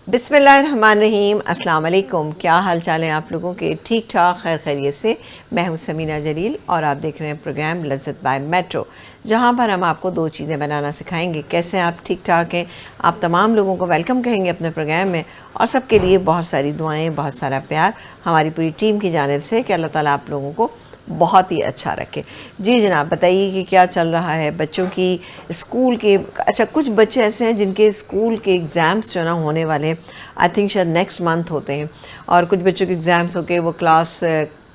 बिस्मिल्लाहिर्रहमानिर्रहीम। अस्सलाम वालेकुम। क्या हाल चाल है आप लोगों के? ठीक ठाक, खैर खैरियत से। मैं हूं समीना जलील और आप देख रहे हैं प्रोग्राम लज़्ज़त बाय मेट्रो, जहां पर हम आपको दो चीज़ें बनाना सिखाएंगे। कैसे आप ठीक ठाक हैं? आप तमाम लोगों को वेलकम कहेंगे अपने प्रोग्राम में और सबके लिए बहुत सारी दुआएँ, बहुत सारा प्यार हमारी पूरी टीम की जानिब से कि अल्लाह ताला आप लोगों को बहुत ही अच्छा रखे। जी जनाब, बताइए कि क्या चल रहा है बच्चों की स्कूल के? अच्छा, कुछ बच्चे ऐसे हैं जिनके स्कूल के एग्ज़ाम्स जो ना होने वाले हैं, आई थिंक शायद नेक्स्ट मंथ होते हैं, और कुछ बच्चों के एग्ज़ाम्स होके वो क्लास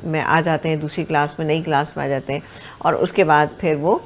में आ जाते हैं, दूसरी क्लास में, नई क्लास में आ जाते हैं, और उसके बाद फिर वो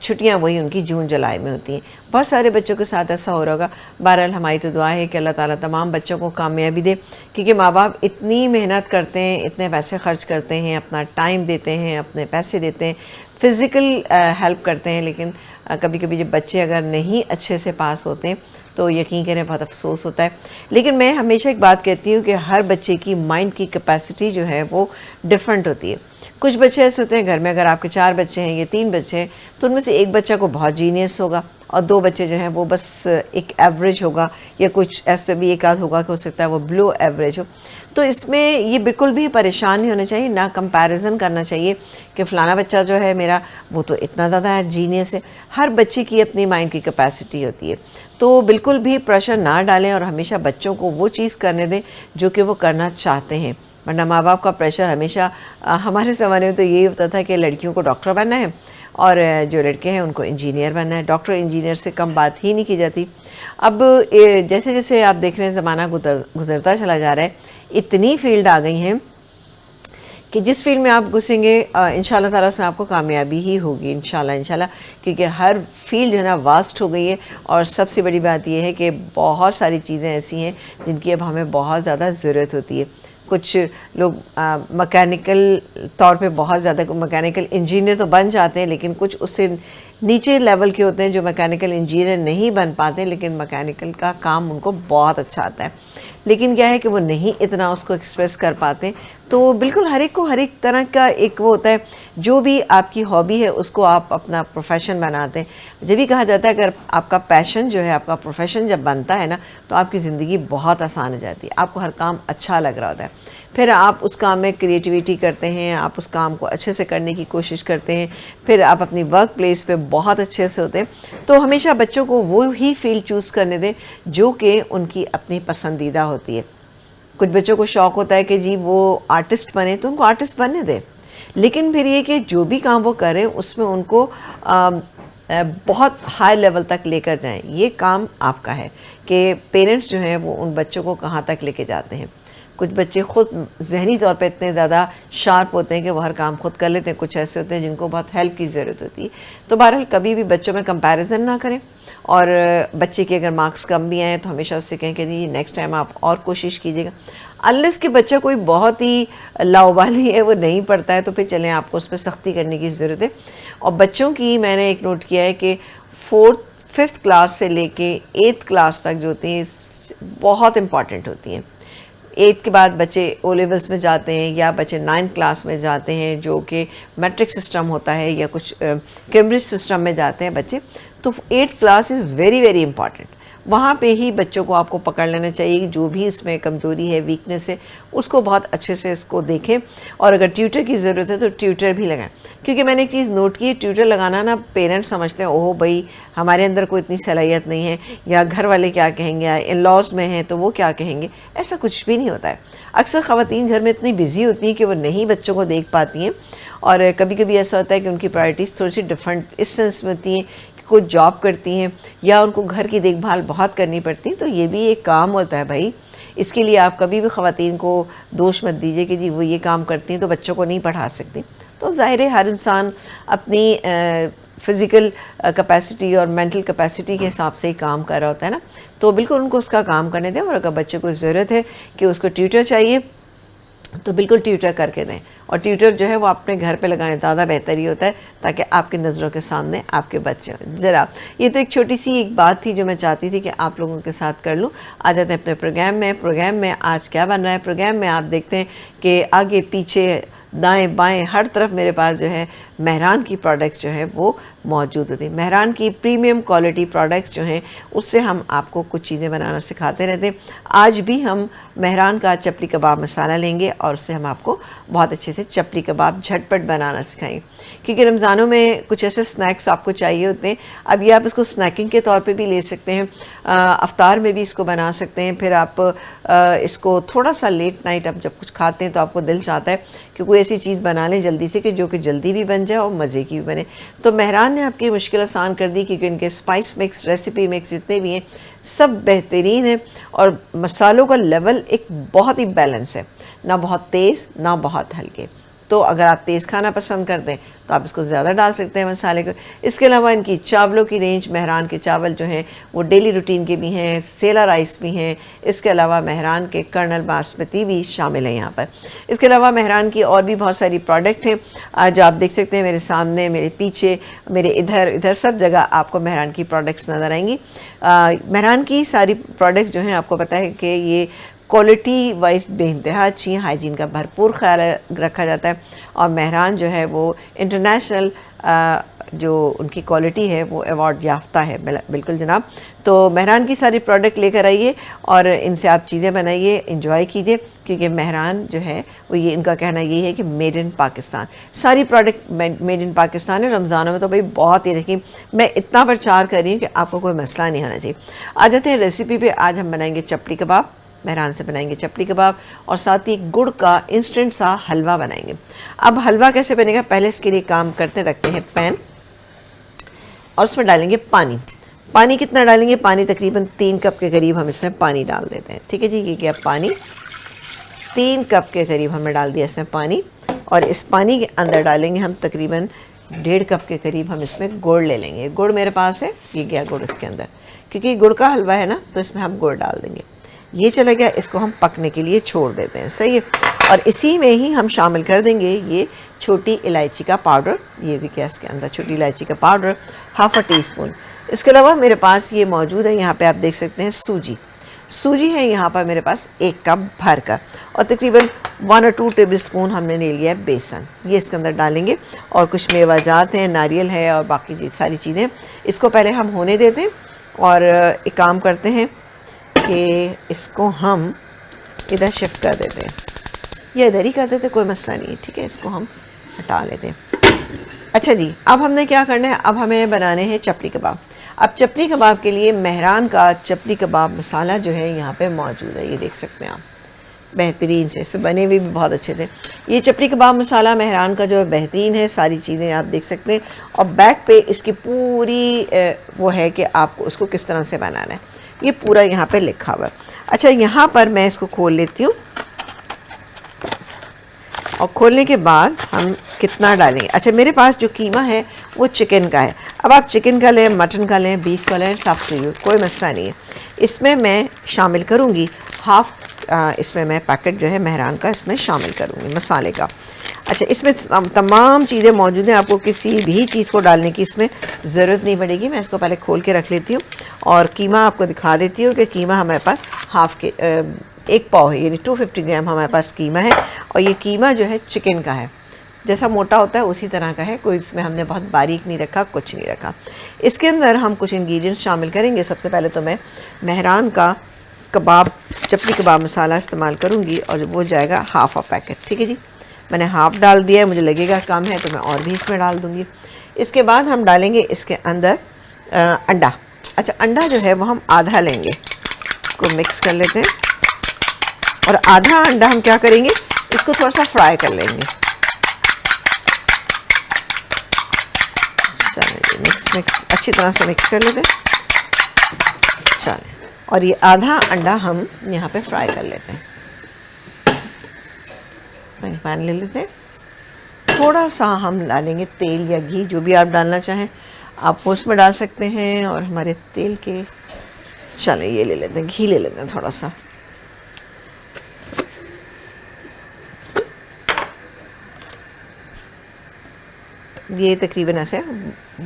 छुट्टियां वही उनकी जून जुलाई में होती हैं। बहुत सारे बच्चों के साथ ऐसा हो रहा होगा। बहरहाल हमारी तो दुआ है कि अल्लाह ताला तमाम बच्चों को कामयाबी दे, क्योंकि माँ बाप इतनी मेहनत करते हैं, इतने पैसे खर्च करते हैं, अपना टाइम देते हैं, अपने पैसे देते हैं, फ़िज़िकल हेल्प करते हैं, लेकिन कभी कभी जब बच्चे अगर नहीं अच्छे से पास होते हैं तो यकीन करें बहुत अफसोस होता है। लेकिन मैं हमेशा एक बात कहती हूँ कि हर बच्चे की माइंड की कैपेसिटी जो है वो डिफरेंट होती है। कुछ बच्चे ऐसे होते हैं, घर में अगर आपके 4 बच्चे हैं या 3 बच्चे हैं, तो उनमें से एक बच्चा को बहुत जीनियस होगा और 2 बच्चे जो हैं वो बस एक एवरेज होगा, या कुछ ऐसे भी एक आध होगा कि हो सकता है वो बिलो एवरेज हो। तो इसमें ये बिल्कुल भी परेशान नहीं होना चाहिए, ना कंपैरिजन करना चाहिए कि फ़लाना बच्चा जो है मेरा वो तो इतना ज़्यादा जीनियस है। हर बच्चे की अपनी माइंड की कैपेसिटी होती है, तो बिल्कुल भी प्रेशर ना डालें और हमेशा बच्चों को वो चीज़ करने दें जो कि वो करना चाहते हैं। वरना माँ बाप का प्रेशर हमेशा हमारे ज़माने में तो यही होता था कि लड़कियों को डॉक्टर बनना है और जो लड़के हैं उनको इंजीनियर बनना है। डॉक्टर इंजीनियर से कम बात ही नहीं की जाती। अब जैसे जैसे आप देख रहे हैं ज़माना गुजरता चला जा रहा है, इतनी फील्ड आ गई हैं कि जिस फील्ड में आप घुसेंगे इंशाल्लाह ताला उसमें आपको कामयाबी ही होगी, इंशाल्लाह, क्योंकि हर फील्ड जो है ना वास्ट हो गई है। और सबसे बड़ी बात यह है कि बहुत सारी चीज़ें ऐसी हैं जिनकी अब हमें बहुत ज़्यादा ज़रूरत होती है। कुछ लोग मैकेनिकल तौर पे बहुत ज़्यादा मैकेनिकल इंजीनियर तो बन जाते हैं, लेकिन कुछ उससे नीचे लेवल के होते हैं जो मैकेनिकल इंजीनियर नहीं बन पाते, लेकिन मैकेनिकल का काम उनको बहुत अच्छा आता है, लेकिन क्या है कि वो नहीं इतना उसको एक्सप्रेस कर पाते। तो बिल्कुल हर एक को हर एक तरह का एक वो होता है, जो भी आपकी हॉबी है उसको आप अपना प्रोफेशन बनाते हैं। जब भी कहा जाता है अगर आपका पैशन जो है आपका प्रोफेशन जब बनता है ना, तो आपकी ज़िंदगी बहुत आसान हो जाती है, आपको हर काम अच्छा लग रहा होता है, फिर आप उस काम में क्रिएटिविटी करते हैं, आप उस काम को अच्छे से करने की कोशिश करते हैं, फिर आप अपनी वर्क प्लेस पे बहुत अच्छे से होते हैं। तो हमेशा बच्चों को वो ही फील्ड चूज़ करने दें जो कि उनकी अपनी पसंदीदा होती है। कुछ बच्चों को शौक़ होता है कि जी वो आर्टिस्ट बने, तो उनको आर्टिस्ट बनने दें, लेकिन फिर ये कि जो भी काम वो करें उसमें उनको बहुत हाई लेवल तक लेकर जाएं। ये काम आपका है कि पेरेंट्स जो हैं वो उन बच्चों को कहाँ तक लेके जाते हैं। कुछ बच्चे ख़ुद ज़हनी तौर पे इतने ज़्यादा शार्प होते हैं कि वो हर काम खुद कर लेते हैं, कुछ ऐसे होते हैं जिनको बहुत हेल्प की ज़रूरत होती है। तो बहरहाल कभी भी बच्चों में कंपैरिजन ना करें, और बच्चे के अगर मार्क्स कम भी आए तो हमेशा उससे कहें कि नहीं नेक्स्ट टाइम आप और कोशिश कीजिएगा। अनलेस कि बच्चा कोई बहुत ही लावाली है, वो नहीं पढ़ता है, तो फिर चलें आपको उस पर सख्ती करने की ज़रूरत है। और बच्चों की मैंने एक नोट किया है कि 4th-5th क्लास से लेके 8th क्लास तक जो होती हैं बहुत इम्पॉर्टेंट होती हैं। 8th के बाद बच्चे ओ लेवल्स में जाते हैं, या बच्चे 9th क्लास में जाते हैं जो कि मैट्रिक सिस्टम होता है, या कुछ कैम्ब्रिज सिस्टम में जाते हैं बच्चे। तो 8th class is very very important. वहाँ पे ही बच्चों को आपको पकड़ लेना चाहिए, जो भी इसमें कमज़ोरी है, वीकनेस है, उसको बहुत अच्छे से इसको देखें, और अगर ट्यूटर की ज़रूरत है तो ट्यूटर भी लगाएं। क्योंकि मैंने एक चीज़ नोट की, ट्यूटर लगाना ना पेरेंट्स समझते हैं ओह भाई हमारे अंदर कोई इतनी सलाहियत नहीं है, या घर वाले क्या कहेंगे, या इन लॉज में हैं तो वो क्या कहेंगे। ऐसा कुछ भी नहीं होता है। अक्सर ख़वातीन घर में इतनी बिज़ी होती हैं कि वो नहीं बच्चों को देख पाती हैं, और कभी कभी ऐसा होता है कि उनकी प्रायोरिटीज़ थोड़ी सी डिफरेंट इस सेंस में होती हैं, कुछ जॉब करती हैं या उनको घर की देखभाल बहुत करनी पड़ती है। तो ये भी एक काम होता है भाई, इसके लिए आप कभी भी ख़वातीन को दोष मत दीजिए कि जी वो ये काम करती हैं तो बच्चों को नहीं पढ़ा सकती। तो ज़ाहिर है हर इंसान अपनी फ़िज़िकल कैपेसिटी और मेंटल कैपेसिटी के हिसाब से ही काम कर रहा होता है ना, तो बिल्कुल उनको उसका काम करने दें। और अगर बच्चे को ज़रूरत है कि उसको ट्यूटर चाहिए तो बिल्कुल ट्यूटर करके दें, और ट्यूटर जो है वो अपने घर पे लगाएं, ज़्यादा बेहतर ही होता है, ताकि आपकी नज़रों के सामने आपके बच्चे हों। ज़रा ये तो एक छोटी सी एक बात थी जो मैं चाहती थी कि आप लोगों के साथ कर लूँ। आ जाते हैं अपने प्रोग्राम में आज क्या बन रहा है। प्रोग्राम में आप देखते हैं कि आगे पीछे दाएं बाएं हर तरफ मेरे पास जो है मेहरान की प्रोडक्ट्स जो है वो मौजूद होती है। मेहरान की प्रीमियम क्वालिटी प्रोडक्ट्स जो हैं उससे हम आपको कुछ चीज़ें बनाना सिखाते रहते हैं। आज भी हम मेहरान का चपली कबाब मसाला लेंगे और उससे हम आपको बहुत अच्छे से चपली कबाब झटपट बनाना सिखाएंगे, क्योंकि रमज़ानों में कुछ ऐसे स्नैक्स आपको चाहिए होते हैं। अब ये आप इसको स्नैकिंग के तौर पे भी ले सकते हैं, अफ्तार में भी इसको बना सकते हैं। फिर आप इसको थोड़ा सा लेट नाइट आप जब कुछ खाते हैं तो आपको दिल चाहता है कि कोई ऐसी चीज़ बना लें जल्दी से कि जो कि जल्दी भी बन जाए और मज़े की भी बने। तो मेहरान ने आपकी मुश्किल आसान कर दी, क्योंकि इनके स्पाइस मिक्स, रेसिपी मिक्स जितने भी हैं सब बेहतरीन है और मसालों का लेवल एक बहुत ही बैलेंस है, ना बहुत तेज़ ना बहुत हल्के। तो अगर आप तेज़ खाना पसंद करते हैं तो आप इसको ज़्यादा डाल सकते हैं मसाले को। इसके अलावा इनकी चावलों की रेंज, मेहरान के चावल जो हैं वो डेली रूटीन के भी हैं, सेला राइस भी हैं। इसके अलावा मेहरान के कर्नल बासमती भी शामिल हैं यहाँ पर। इसके अलावा मेहरान की और भी बहुत सारी प्रोडक्ट हैं जो आप देख सकते हैं मेरे सामने, मेरे पीछे, मेरे इधर सब जगह आपको मेहरान की प्रोडक्ट्स नज़र आएंगी। मेहरान की सारी प्रोडक्ट्स जो हैं आपको पता है कि ये क्वालिटी वाइज बेइंतहा अच्छी, हाइजीन का भरपूर ख्याल रखा जाता है और मेहरान जो है वो इंटरनेशनल जो उनकी क्वालिटी है वो अवार्ड याफ्ता है। बिल्कुल जनाब। तो मेहरान की सारी प्रोडक्ट लेकर आइए और इनसे आप चीज़ें बनाइए, इंजॉय कीजिए, क्योंकि मेहरान जो है वो ये इनका कहना ये है कि मेड इन पाकिस्तान, सारी प्रोडक्ट मेड इन पाकिस्तान है। रमज़ानों में तो भाई बहुत ही रखी, मैं इतना प्रचार कर रही हूँ कि आपको कोई मसला नहीं होना चाहिए। आ जाते हैं रेसिपी पे। आज हम बनाएंगे चपली कबाब, मेहरान से बनाएंगे चपली कबाब और साथ ही गुड़ का इंस्टेंट सा हलवा बनाएंगे। अब हलवा कैसे बनेगा, पहले इसके लिए काम करते रखते हैं पैन और उसमें डालेंगे पानी। पानी कितना डालेंगे, पानी तकरीबन 3 कप के करीब हम इसमें पानी डाल देते हैं। ठीक है जी, ये क्या पानी 3 कप के करीब हमने डाल दिया इसमें पानी, और इस पानी के अंदर डालेंगे हम तकरीबन 1.5 कप के करीब हम इसमें गुड़ ले लेंगे। गुड़ मेरे पास है, ये गया गुड़ इसके अंदर, क्योंकि गुड़ का हलवा है ना तो इसमें हम गुड़ डाल देंगे। ये चला गया, इसको हम पकने के लिए छोड़ देते हैं। सही है। और इसी में ही हम शामिल कर देंगे ये छोटी इलायची का पाउडर, ये भी गैस के अंदर छोटी इलायची का पाउडर 1/2 टीस्पून। इसके अलावा मेरे पास ये मौजूद है, यहाँ पे आप देख सकते हैं सूजी है यहाँ पर मेरे पास 1 कप भर कर, और तकरीबन 1 और 2 टेबल स्पून हमने ले लिया है बेसन, ये इसके अंदर डालेंगे। और कुछ मेवाजात हैं, नारियल है और बाकी सारी चीज़ें। इसको पहले हम होने देते हैं और एक काम करते हैं कि इसको हम इधर शिफ्ट कर देते हैं, या इधर ही कर देते, कोई मसला नहीं है। ठीक है, इसको हम हटा लेते हैं। अच्छा जी, अब हमने क्या करना है, अब हमें बनाने हैं चपली कबाब। अब चपली कबाब के लिए मेहरान का चपली कबाब मसाला जो है यहाँ पे मौजूद है, ये देख सकते हैं आप, बेहतरीन से, इस पर बने हुए भी बहुत अच्छे थे। ये चपली कबाब मसाला मेहरान का जो है बेहतरीन है, सारी चीज़ें आप देख सकते हैं। और बैक पे इसकी पूरी वो है कि आपको उसको किस तरह से बनाना है, ये पूरा यहाँ पे लिखा हुआ है। अच्छा, यहाँ पर मैं इसको खोल लेती हूँ और खोलने के बाद हम कितना डालेंगे। अच्छा, मेरे पास जो कीमा है वो चिकन का है। अब आप चिकन का लें, मटन का लें, बीफ का लें, सब कोई मसला नहीं है। इसमें मैं शामिल करूँगी इसमें मैं पैकेट जो है मेहरान का इसमें शामिल करूँगी मसाले का। अच्छा, इसमें तमाम चीज़ें मौजूद हैं, आपको किसी भी चीज़ को डालने की इसमें ज़रूरत नहीं पड़ेगी। मैं इसको पहले खोल के रख लेती हूँ और कीमा आपको दिखा देती हूँ कि कीमा हमारे पास 1 पाव है, यानी 250 ग्राम हमारे पास कीमा है। और ये कीमा जो है चिकन का है, जैसा मोटा होता है उसी तरह का है, कोई इसमें हमने बहुत बारीक नहीं रखा, कुछ नहीं रखा। इसके अंदर हम कुछ इंग्रेडिएंट्स शामिल करेंगे। सबसे पहले तो मैं मेहरान का चपली कबाब मसाला इस्तेमाल करूँगी और वो जाएगा 1/2 पैकेट। ठीक है जी, मैंने 1/2 डाल दिया है, मुझे लगेगा कम है तो मैं और भी इसमें डाल दूँगी। इसके बाद हम डालेंगे इसके अंदर अंडा। अच्छा, अंडा जो है वो हम आधा लेंगे, इसको मिक्स कर लेते हैं और आधा अंडा हम क्या करेंगे, इसको थोड़ा सा फ्राई कर लेंगे। चलिए, मिक्स अच्छी तरह से मिक्स कर लेते हैं। चलिए, और ये आधा अंडा हम यहाँ पे फ्राई कर लेते हैं। पैन ले लेते हैं, थोड़ा सा हम डालेंगे तेल या घी, जो भी आप डालना चाहें आप उसमें डाल सकते हैं। और हमारे तेल के, चले ये ले लेते हैं, घी ले लेते हैं थोड़ा सा। ये तकरीबन ऐसे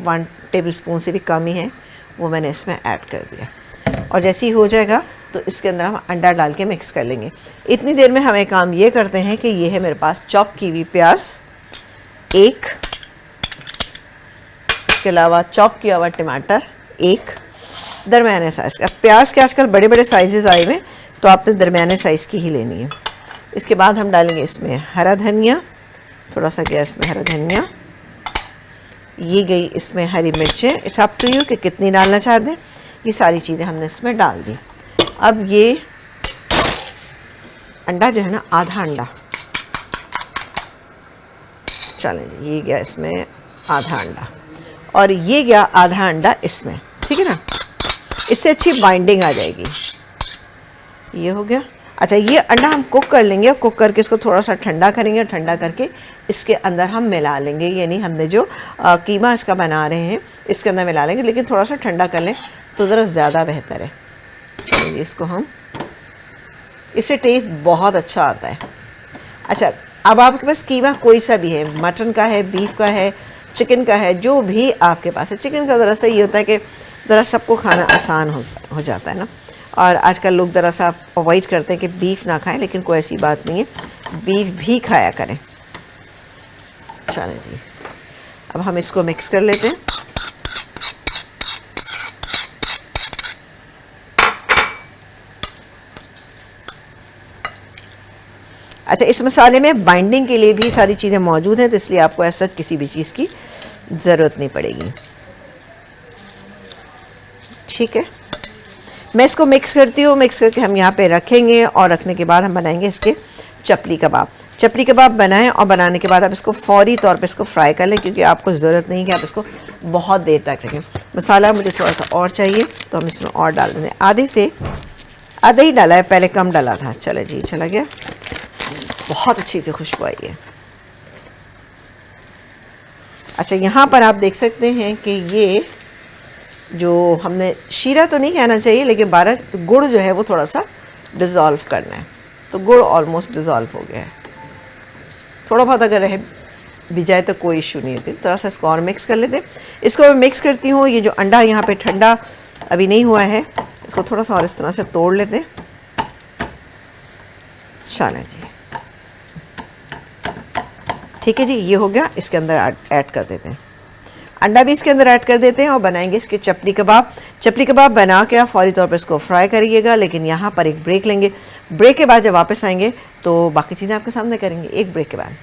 1 टेबल स्पून से भी कम ही है, वो मैंने इसमें ऐड कर दिया। और जैसे ही हो जाएगा तो इसके अंदर हम अंडा डाल के मिक्स कर लेंगे। इतनी देर में हम एक काम ये करते हैं कि ये है मेरे पास चॉप की हुई प्याज 1, इसके अलावा चॉप किया हुआ टमाटर एक, दरमियाने साइज़ का। प्याज के आजकल बड़े बड़े साइज़ आए हुए, तो आपने दरमियाने साइज़ की ही लेनी है। इसके बाद हम डालेंगे इसमें हरा धनिया, थोड़ा सा गैस में हरा धनिया, ये गई इसमें हरी मिर्चें, इट्स अप टू यू कि कितनी डालना चाहते हैं। ये सारी चीज़ें हमने इसमें डाल दी। अब ये अंडा जो है ना, आधा अंडा, चलें जी, ये गया इसमें आधा अंडा, और ये गया आधा अंडा इसमें, ठीक है ना। इससे अच्छी बाइंडिंग आ जाएगी। ये हो गया। अच्छा, ये अंडा हम कुक कर लेंगे, कुक करके इसको थोड़ा सा ठंडा करेंगे, ठंडा करके इसके अंदर हम मिला लेंगे, यानी हमने जो कीमा इसका बना रहे हैं इसके अंदर मिला लेंगे, लेकिन थोड़ा सा ठंडा कर लें तो ज़रा ज़्यादा बेहतर है। चलिए इसको हम, इससे टेस्ट बहुत अच्छा आता है। अच्छा, अब आपके पास कीमा कोई सा भी है, मटन का है, बीफ का है, चिकन का है, जो भी आपके पास है। चिकन का ज़रा सा ये होता है कि ज़रा सबको खाना आसान हो जाता है ना, और आजकल लोग ज़रा सा अवॉइड करते हैं कि बीफ ना खाएं, लेकिन कोई ऐसी बात नहीं है, बीफ भी खाया करें। चलें जी, अब हम इसको मिक्स कर लेते हैं। अच्छा, इस मसाले में बाइंडिंग के लिए भी सारी चीज़ें मौजूद हैं, तो इसलिए आपको ऐसा किसी भी चीज़ की ज़रूरत नहीं पड़ेगी। ठीक है, मैं इसको मिक्स करती हूँ। मिक्स करके हम यहाँ पे रखेंगे, और रखने के बाद हम बनाएंगे इसके चपली कबाब। चपली कबाब बनाएं, और बनाने के बाद आप इसको फौरी तौर पे इसको फ्राई कर लें, क्योंकि आपको ज़रूरत नहीं है कि आप इसको बहुत देर तक रखें। मसाला मुझे थोड़ा सा और चाहिए, तो हम इसमें और डाल देंगे। आधे से आधा ही डाला है, पहले कम डाला था। चले जी, चला गया। बहुत अच्छी सी खुशबू आई है। अच्छा, यहाँ पर आप देख सकते हैं कि ये जो हमने शीरा तो नहीं कहना चाहिए, लेकिन 12 गुड़ जो है वो थोड़ा सा डिज़ोल्व करना है, तो गुड़ ऑलमोस्ट डिज़ोल्व हो गया है। थोड़ा बहुत अगर रह भी जाए तो कोई इशू नहीं होती। थोड़ा सा इसको और मिक्स कर लेते हैं। इसको मैं मिक्स करती हूँ। ये जो अंडा यहाँ पे ठंडा अभी नहीं हुआ है, इसको थोड़ा सा और इस तरह से तोड़ लेते हैं। चलें जी, ठीक है जी, ये हो गया। इसके अंदर ऐड कर देते हैं, अंडा भी इसके अंदर ऐड कर देते हैं, और बनाएंगे इसके चपली कबाब। चपली कबाब बना के आप फौरी तौर पर इसको फ्राई करिएगा, लेकिन यहाँ पर एक ब्रेक लेंगे। ब्रेक के बाद जब वापस आएंगे तो बाकी चीज़ें आपके सामने करेंगे, एक ब्रेक के बाद।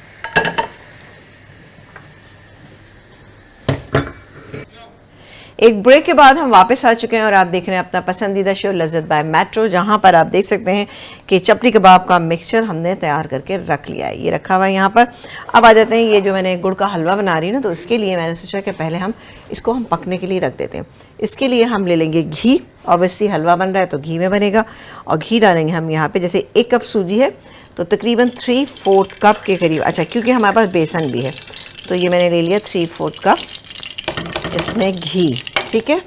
एक ब्रेक के बाद हम वापस आ चुके हैं, और आप देख रहे हैं अपना पसंदीदा शो लज़्ज़त बाय मेट्रो, जहां पर आप देख सकते हैं कि चपली कबाब का मिक्सचर हमने तैयार करके रख लिया है। ये रखा हुआ है यहाँ पर। अब आ जाते हैं, ये जो मैंने गुड़ का हलवा बना रही हूँ ना, तो इसके लिए मैंने सोचा कि पहले हम इसको हम पकने के लिए रख देते हैं। इसके लिए हम ले लेंगे घी। ऑब्वियसली हलवा बन रहा है तो घी में बनेगा, और घी डालेंगे हम यहाँ पर। जैसे 1 कप सूजी है तो तकरीबन 3/4 कप के करीब। अच्छा, क्योंकि हमारे पास बेसन भी है, तो ये मैंने ले लिया 3/4 कप इसमें घी। ठीक है,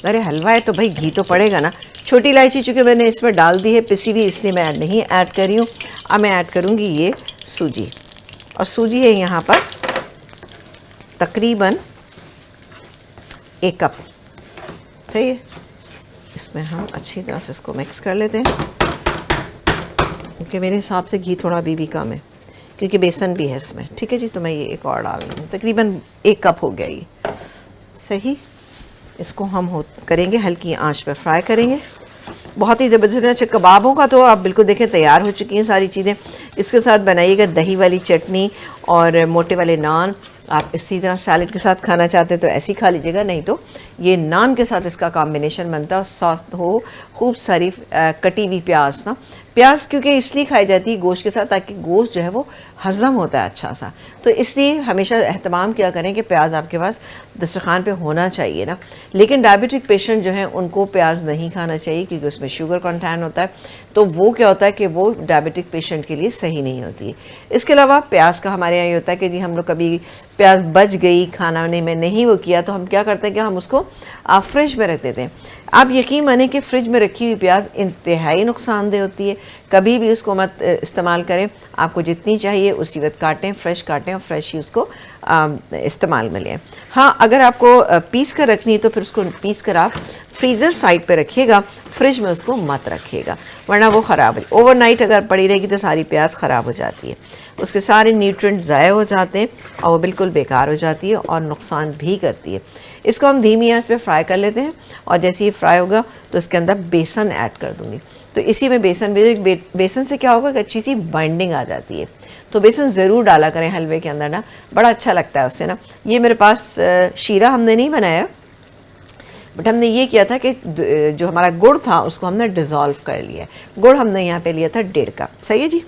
अरे हलवा है तो भाई घी तो पड़ेगा ना। छोटी इलायची चूँकि मैंने इसमें डाल दी है पिसी हुई, इसलिए मैं नहीं ऐड कर रही हूँ। अब मैं ऐड करूँगी ये सूजी, और सूजी है यहाँ पर तकरीबन 1 कप। सही है, इसमें हम अच्छी तरह से इसको मिक्स कर लेते हैं, क्योंकि मेरे हिसाब से घी थोड़ा अभी भी कम है, क्योंकि बेसन भी है इसमें। ठीक है जी, तो मैं ये एक और डाल रही हूँ। तकरीबन 1 कप हो गया ये। सही, इसको हम करेंगे हल्की आंच पर फ्राई करेंगे। बहुत ही ज़बरदस्त। अच्छा, कबाबों का तो आप बिल्कुल देखें तैयार हो चुकी हैं सारी चीज़ें। इसके साथ बनाइएगा दही वाली चटनी और मोटे वाले नान। आप इसी तरह सैलड के साथ खाना चाहते हैं तो ऐसे ही खा लीजिएगा, नहीं तो ये नान के साथ इसका कॉम्बिनेशन बनता है। सॉस हो खूब सारी कटी हुई प्याज ना, प्याज क्योंकि इसलिए खाई जाती है गोश्त के साथ, ताकि गोश्त जो है वो हज़म होता है अच्छा सा। तो इसलिए हमेशा एहतमाम किया करें कि प्याज आपके पास दस्तरखान पे होना चाहिए ना। लेकिन डायबिटिक पेशेंट जो हैं उनको प्याज नहीं खाना चाहिए, क्योंकि उसमें शुगर कंटेंट होता है, तो वो क्या होता है कि वो डायबिटिक पेशेंट के लिए सही नहीं होती है। इसके अलावा प्याज का हमारे यहाँ ये होता है कि जी हम लोग कभी प्याज बच गई खाना में नहीं वो किया, तो हम क्या करते हैं कि हम उसको फ्रिज में रख देते हैं। आप यकीन माने कि फ़्रिज में रखी हुई प्याज इंतहाई नुकसानदेह होती है। कभी भी उसको मत इस्तेमाल करें। आपको जितनी चाहिए उसी वक्त काटें, फ्रेश काटें, और फ्रेश ही उसको इस्तेमाल में लें। हाँ, अगर आपको पीस कर रखनी है तो फिर उसको पीस कर आप फ्रीज़र साइड पे रखिएगा, फ्रिज में उसको मत रखिएगा, वरना वो ख़राब है। ओवरनाइट अगर पड़ी रहेगी तो सारी प्याज ख़राब हो जाती है, उसके सारे न्यूट्रिएंट ज़ाया हो जाते हैं, और वो बिल्कुल बेकार हो जाती है और नुकसान भी करती है। इसको हम धीमी आंच पे फ्राई कर लेते हैं और जैसे ही फ्राई होगा तो इसके अंदर बेसन ऐड कर दूँगी। तो इसी में बेसन से क्या होगा कि अच्छी सी बाइंडिंग आ जाती है। तो बेसन ज़रूर डाला करें हलवे के अंदर ना, बड़ा अच्छा लगता है उससे ना। ये मेरे पास शीरा हमने नहीं बनाया, बट हमने ये किया था कि जो हमारा गुड़ था उसको हमने डिज़ोल्व कर लिया। गुड़ हमने यहाँ पे लिया था 1.5 कप, सही है जी,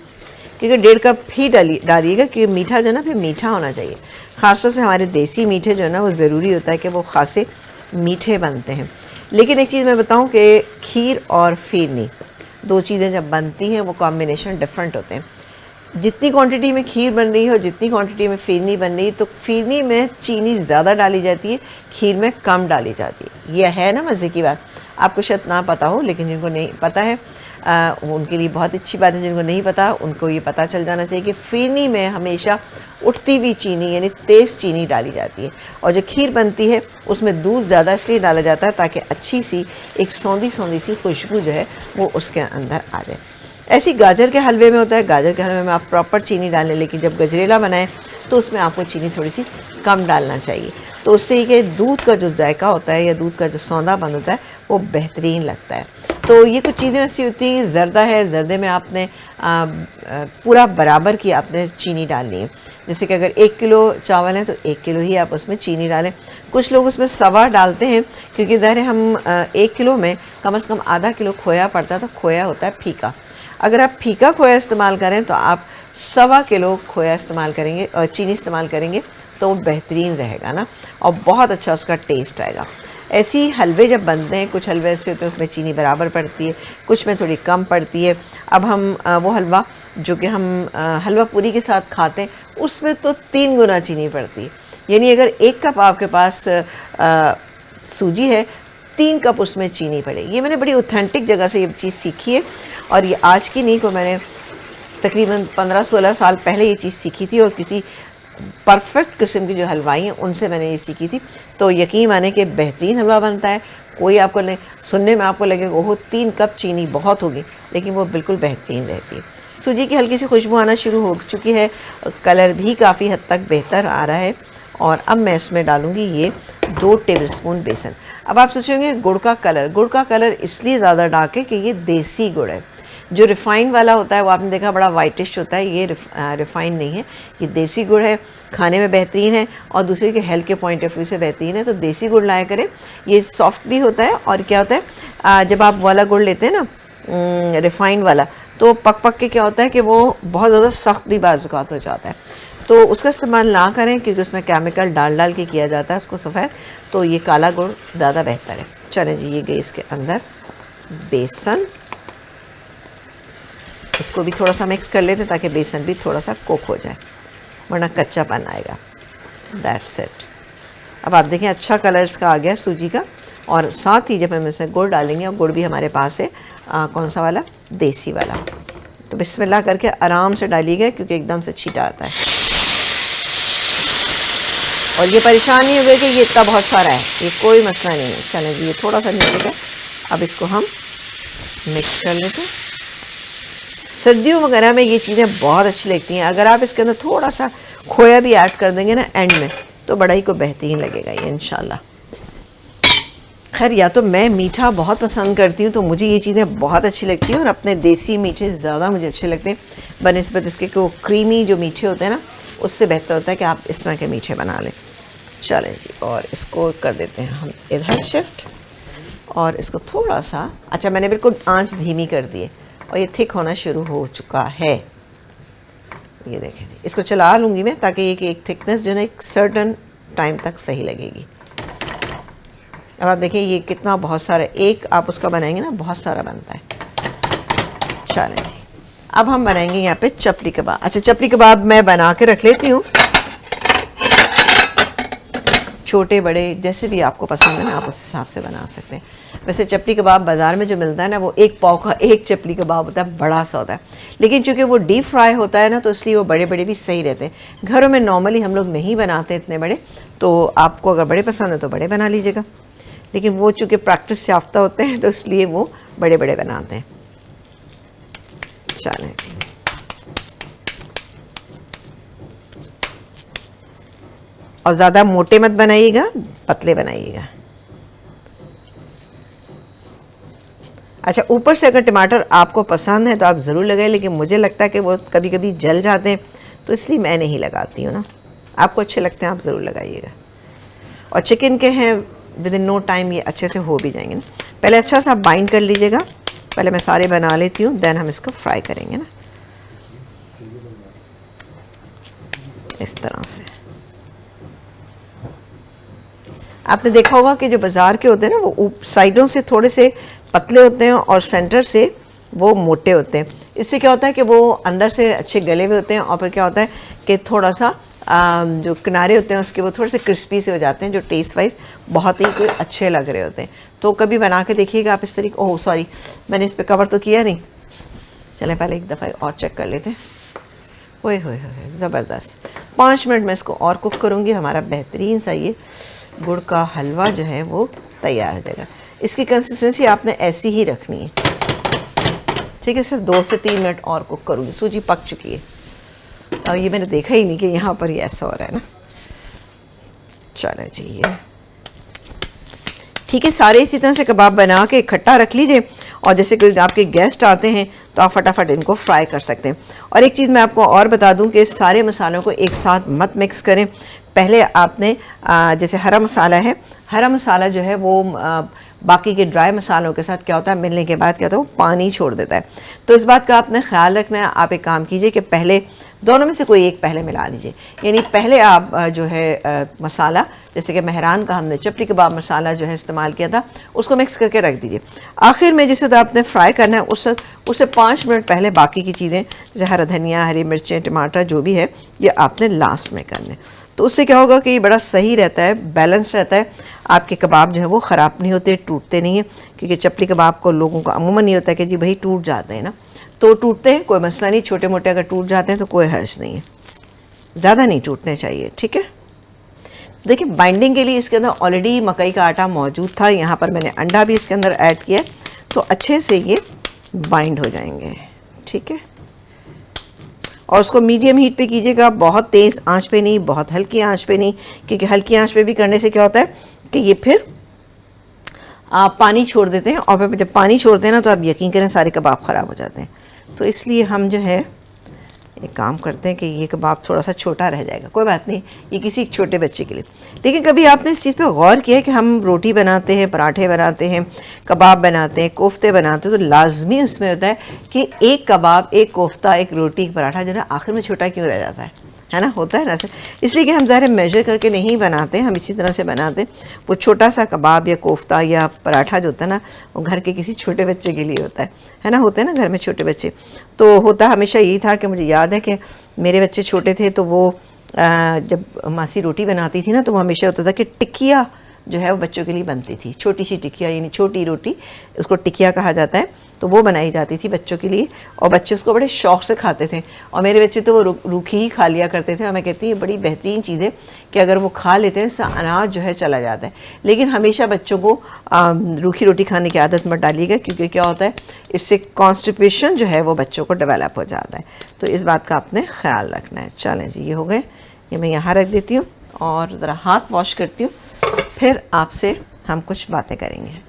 क्योंकि 1.5 कप ही डालिएगा, क्योंकि मीठा जो है ना फिर मीठा होना चाहिए। ख़ासतौर से हमारे देसी मीठे जो है ना वो ज़रूरी होता है कि वो खासे मीठे बनते हैं। लेकिन एक चीज़ मैं बताऊँ कि खीर और फिरनी 2 चीज़ें जब बनती हैं वो कॉम्बिनेशन डिफरेंट होते हैं। जितनी क्वांटिटी में खीर बन रही हो, जितनी क्वांटिटी में फिरनी बन रही है, तो फिरनी में चीनी ज़्यादा डाली जाती है, खीर में कम डाली जाती है। यह है ना मज़े की बात। आपको शायद ना पता हो, लेकिन जिनको नहीं पता है उनके लिए बहुत अच्छी बात है। जिनको नहीं पता उनको ये पता चल जाना चाहिए कि फिरनी में हमेशा उठती हुई चीनी यानी तेज़ चीनी डाली जाती है, और जो खीर बनती है उसमें दूध ज़्यादा इसलिए डाला जाता है ताकि अच्छी सी एक सौंधी सौंधी सी खुशबू जो है वो उसके अंदर आ जाए। ऐसी गाजर के हलवे में होता है, गाजर के हलवे में आप प्रॉपर चीनी डालें, लेकिन जब गजरेला बनाएं तो उसमें आपको चीनी थोड़ी सी कम डालना चाहिए। तो उससे कि दूध का जो जायका होता है या दूध का जो सौंधापन होता है वो बेहतरीन लगता है। तो ये कुछ चीज़ें ऐसी होती हैं। ज़र्दा है, ज़र्दे में आपने पूरा बराबर की आपने चीनी डालनी है। जैसे कि अगर 1 किलो चावल है तो 1 किलो ही आप उसमें चीनी डालें। कुछ लोग उसमें सवा डालते हैं, क्योंकि ज़ाहिर है हम 1 किलो में कम से कम आधा किलो खोया पड़ता है, तो खोया होता है फीका। अगर आप फीका खोया इस्तेमाल करें तो आप 1.25 किलो खोया इस्तेमाल करेंगे और चीनी इस्तेमाल करेंगे तो वो बेहतरीन रहेगा ना, और बहुत अच्छा उसका टेस्ट आएगा। ऐसे ही हलवे जब बनते हैं, कुछ हलवे ऐसे होते हैं उसमें चीनी बराबर पड़ती है, कुछ में थोड़ी कम पड़ती है। अब हम वो हलवा जो कि हम हलवा पूरी के साथ खाते हैं उसमें तो 3 गुना चीनी पड़ती है। यानी अगर 1 कप आपके पास सूजी है, 3 कप उसमें चीनी पड़ेगी। ये मैंने बड़ी ऑथेंटिक जगह से ये चीज़ सीखी है, और ये आज की नहीं को मैंने तकरीबन 15-16 साल पहले ये चीज़ सीखी थी, और किसी परफेक्ट किस्म की जो हलवाई हैं उनसे मैंने ये सीखी थी। तो यकीन माने कि बेहतरीन हलवा बनता है। कोई आपको नहीं सुनने में आपको लगेगा ओह 3 कप चीनी बहुत होगी, लेकिन वो बिल्कुल बेहतरीन रहती है। सूजी की हल्की सी खुशबू आना शुरू हो चुकी है, कलर भी काफ़ी हद तक बेहतर आ रहा है, और अब मैं इसमें डालूँगी ये 2 टेबलस्पून बेसन। अब आप सोचेंगे गुड़ का कलर इसलिए ज़्यादा डार्क है कि ये देसी गुड़ है। जो रिफ़ाइंड वाला होता है वो आपने देखा बड़ा वाइटिश होता है, ये रिफ़ाइंड नहीं है, ये देसी गुड़ है। खाने में बेहतरीन है और दूसरे के हेल्थ के पॉइंट ऑफ व्यू से बेहतरीन है। तो देसी गुड़ लाया करें, ये सॉफ्ट भी होता है, और क्या होता है जब आप वाला गुड़ लेते हैं ना रिफ़ाइंड वाला, तो पक के क्या होता है कि वो बहुत ज़्यादा सख्त भी बाज़ात हो जाता है। तो उसका इस्तेमाल ना करें, क्योंकि उसमें केमिकल डाल के किया जाता है उसको सफ़ेद। तो ये काला गुड़ ज़्यादा बेहतर है। चलें जी, ये गई इसके अंदर बेसन, इसको भी थोड़ा सा मिक्स कर लेते हैं ताकि बेसन भी थोड़ा सा कुक हो जाए, वरना कच्चापन आएगा। That's it. अब आप देखें अच्छा कलर इसका आ गया सूजी का, और साथ ही जब हम इसमें गुड़ डालेंगे, और गुड़ भी हमारे पास है कौन सा वाला, देसी वाला। तो बिस्मिल्लाह करके आराम से डालिएगा, क्योंकि एकदम से छीटा आता है। और ये परेशान नहीं होगा कि ये इतना बहुत सारा है, ये कोई मसला नहीं है। चलें जी, ये थोड़ा सा नीचे, अब इसको हम मिक्स कर लेते हैं। सर्दियों वगैरह में ये चीज़ें बहुत अच्छी लगती हैं। अगर आप इसके अंदर थोड़ा सा खोया भी ऐड कर देंगे ना एंड में, तो बड़ा ही को बेहतरीन लगेगा ये इंशाल्लाह। खैर, या तो मैं मीठा बहुत पसंद करती हूँ तो मुझे ये चीज़ें बहुत अच्छी लगती हैं, और अपने देसी मीठे ज़्यादा मुझे अच्छे लगते हैं बनिस्बत इसके कि वो क्रीमी जो मीठे होते हैं ना, उससे बेहतर होता है कि आप इस तरह के मीठे बना लें। चलें जी, और इसको कर देते हैं हम इधर शिफ्ट, और इसको थोड़ा सा, अच्छा मैंने बिल्कुल आंच धीमी कर दी है, और ये थिक होना शुरू हो चुका है। ये देखें जी, इसको चला लूँगी मैं ताकि ये कि एक थिकनेस जो है ना एक सर्टन टाइम तक सही लगेगी। अब आप देखिए ये कितना बहुत सारा, एक आप उसका बनाएंगे ना बहुत सारा बनता है। चलें जी, अब हम बनाएंगे यहाँ पे चपली कबाब। अच्छा, चपली कबाब मैं बना के रख लेती हूँ, छोटे बड़े जैसे भी आपको पसंद है ना, आप उस हिसाब से बना सकते हैं। वैसे चपली कबाब बाज़ार में जो मिलता है ना, वो 1 पाव का एक चपली कबाब होता है, बड़ा सा होता है, लेकिन चूँकि वो डीप फ्राई होता है ना, तो इसलिए वो बड़े बड़े भी सही रहते हैं। घरों में नॉर्मली हम लोग नहीं बनाते इतने बड़े, तो आपको अगर बड़े पसंद है तो बड़े बना लीजिएगा, लेकिन वो चूँकि प्रैक्टिस याफ्ता होते हैं तो इसलिए वो बड़े बड़े बनाते हैं। चलें जी, और ज़्यादा मोटे मत बनाइएगा, पतले बनाइएगा। अच्छा, ऊपर से अगर टमाटर आपको पसंद है तो आप ज़रूर लगाएं, लेकिन मुझे लगता है कि वो कभी कभी जल जाते हैं, तो इसलिए मैं नहीं लगाती हूँ ना। आपको अच्छे लगते हैं आप ज़रूर लगाइएगा। और चिकन के हैं विद इन नो टाइम ये अच्छे से हो भी जाएंगे ना। पहले अच्छा सा बाइंड कर लीजिएगा। पहले मैं सारे बना लेती हूँ, देन हम इसको फ्राई करेंगे ना, इस तरह से। आपने देखा होगा कि जो बाज़ार के होते हैं ना, वो साइडों से थोड़े से पतले होते हैं और सेंटर से वो मोटे होते हैं। इससे क्या होता है कि वो अंदर से अच्छे गले हुए होते हैं, और फिर क्या होता है कि थोड़ा सा जो किनारे होते हैं उसके वो थोड़े से क्रिस्पी से हो जाते हैं, जो टेस्ट वाइज बहुत ही कोई अच्छे लग रहे होते हैं। तो कभी बना के देखिएगा आप इस तरीके। ओह सॉरी, मैंने इस पर कवर तो किया नहीं। चलें पहले एक दफ़ा और चेक कर लेते हैं। ओए होए होए, ज़बरदस्त। 5 मिनट में इसको और कुक करूँगी। हमारा बेहतरीन सा ये गुड़ का हलवा जो है वो तैयार हो जाएगा। इसकी कंसिस्टेंसी आपने ऐसी ही रखनी है, ठीक है। सिर्फ 2 से 3 मिनट और कुक करूँगी। सूजी पक चुकी है। अब ये मैंने देखा ही नहीं कि यहाँ पर ये ऐसा हो रहा है ना। चलो जी, ये ठीक है। सारे इसी तरह से कबाब बना के इकट्ठा रख लीजिए, और जैसे कोई आपके गेस्ट आते हैं तो आप फटाफट इनको फ्राई कर सकते हैं। और एक चीज़ मैं आपको और बता दूं कि सारे मसालों को एक साथ मत मिक्स करें। पहले आपने जैसे हरा मसाला है, हरा मसाला जो है वो बाकी के ड्राई मसालों के साथ क्या होता है, मिलने के बाद क्या होता है वो पानी छोड़ देता है। तो इस बात का आपने ख्याल रखना है। आप एक काम कीजिए कि पहले दोनों में से कोई एक पहले मिला लीजिए। यानी पहले आप जो है मसाला, जैसे कि मेहरान का हमने चपली कबाब मसाला जो है इस्तेमाल किया था, उसको मिक्स करके रख दीजिए। आखिर में जिसे तो आपने फ्राई करना है उससे 5 मिनट पहले बाकी की चीज़ें जैसे हरा धनिया, हरी मिर्चें, टमाटर जो भी है ये आपने लास्ट में करने। तो उससे क्या होगा कि ये बड़ा सही रहता है, बैलेंस रहता है। आपके कबाब जो है वो ख़राब नहीं होते, टूटते नहीं हैं। क्योंकि चपली कबाब को लोगों को अमूमन नहीं होता है कि जी भाई टूट जाते हैं ना, तो टूटते हैं, कोई मसला नहीं। छोटे मोटे अगर टूट जाते हैं तो कोई हर्ज नहीं है, ज़्यादा नहीं टूटने चाहिए, ठीक है। देखिए, बाइंडिंग के लिए इसके अंदर ऑलरेडी मकई का आटा मौजूद था। यहाँ पर मैंने अंडा भी इसके अंदर ऐड किया, तो अच्छे से ये बाइंड हो जाएंगे, ठीक है। और उसको मीडियम हीट पे कीजिएगा, बहुत तेज़ आंच पे नहीं, बहुत हल्की आंच पे नहीं। क्योंकि हल्की आंच पे भी करने से क्या होता है कि ये फिर आप पानी छोड़ देते हैं, और फिर जब पानी छोड़ते हैं ना तो आप यकीन करें सारे कबाब ख़राब हो जाते हैं। तो इसलिए हम जो है एक काम करते हैं कि ये कबाब थोड़ा सा छोटा रह जाएगा, कोई बात नहीं, ये किसी छोटे बच्चे के लिए। लेकिन कभी आपने इस चीज़ पे गौर किया है कि हम रोटी बनाते हैं, पराठे बनाते हैं, कबाब बनाते हैं, कोफ्ते बनाते हैं, तो लाजमी उसमें होता है कि एक कबाब, एक कोफ्ता, एक रोटी, एक पराठा जो है आखिर में छोटा क्यों रह जाता है ना, होता है ना ऐसे। इसलिए कि हम ज़ाहिर मेजर करके नहीं बनाते, हम इसी तरह से बनाते हैं। वो छोटा सा कबाब या कोफ्ता या पराठा जो होता है ना, वो घर के किसी छोटे बच्चे के लिए होता है ना। होते हैं ना घर में छोटे बच्चे, तो होता हमेशा यही था कि मुझे याद है कि मेरे बच्चे छोटे थे तो वो जब मासी रोटी बनाती थी ना, तो वो हमेशा होता था कि टिकिया जो है वो बच्चों के लिए बनती थी। छोटी सी टिकिया, यानी छोटी रोटी, उसको टिकिया कहा जाता है। तो वो बनाई जाती थी बच्चों के लिए, और बच्चे उसको बड़े शौक़ से खाते थे। और मेरे बच्चे तो वो रूखी ही खा लिया करते थे। और मैं कहती हूँ ये बड़ी बेहतरीन चीज़ है कि अगर वो खा लेते हैं, इससे अनाज जो है चला जाता है। लेकिन हमेशा बच्चों को रूखी रोटी खाने की आदत मत डालिएगा, क्योंकि क्या होता है इससे कॉन्स्टिपेशन जो है वो बच्चों को डेवलप हो जाता है। तो इस बात का आपने ख्याल रखना है। चलें जी, ये हो गए, ये मैं यहाँ रख देती हूँ और ज़रा हाथ वॉश करती हूँ, फिर आपसे हम कुछ बातें करेंगे।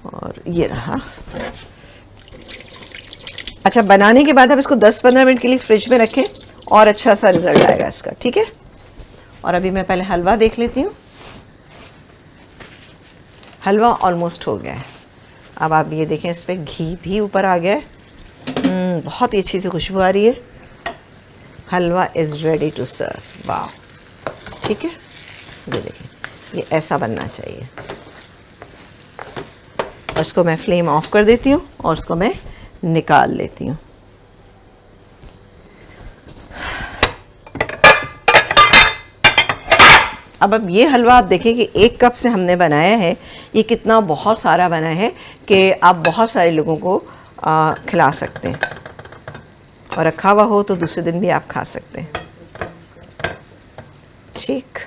और ये रहा। अच्छा, बनाने के बाद आप इसको 10-15 मिनट के लिए फ्रिज में रखें और अच्छा सा रिजल्ट आएगा इसका, ठीक है। और अभी मैं पहले हलवा देख लेती हूँ। हलवा ऑलमोस्ट हो गया है। अब आप ये देखें, इस पर घी भी ऊपर आ गया है। बहुत ही अच्छी सी खुशबू आ रही है। हलवा इज़ रेडी टू सर्व। वाह, ठीक है। ये देखिए, ये ऐसा बनना चाहिए। और इसको मैं फ्लेम ऑफ कर देती हूँ और इसको मैं निकाल लेती हूँ। अब ये हलवा आप देखें कि 1 कप से हमने बनाया है, ये कितना बहुत सारा बना है कि आप बहुत सारे लोगों को खिला सकते हैं। और रखा हुआ हो तो दूसरे दिन भी आप खा सकते हैं, ठीक।